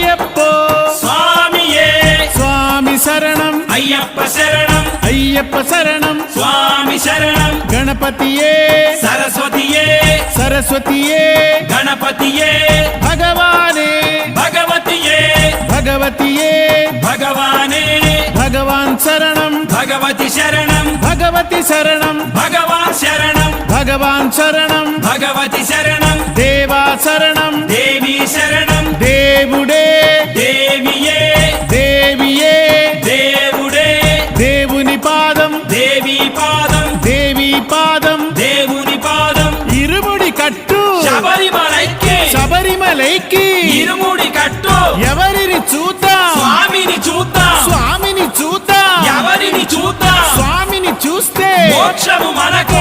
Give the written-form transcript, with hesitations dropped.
అయ్యప్పో స్వామియే స్వామి శరణం అయ్యప్ప శరణం అయ్యప్ప శరణం స్వామి శరణం గణపతియే సరస్వతియే సరస్వతియే గణపతియే భగవానే భగవతియే భగవతియే భగవానే భగవాన్ శరణం భగవతి శరణం భగవతి శరణం భగవాన్ శరణం భగవాన్ శరణం భగవతి శరణం దేవా శరణం దేవి శరణం దేవుడే దేవియే దేవియే దేవుడే దేవుని పాదం దేవి పాదం దేవి పాదం దేవుని పాదం ఇరుముడి కట్టు శబరిమలైకి శబరిమలైకి ఇరుముడి కట్టు ఎవరిని చూద్దాం స్వామిని చూద్దాం స్వామిని చూద్దాం ఎవరిని చూద్దాం స్వామిని చూస్తే మోక్షము మనకు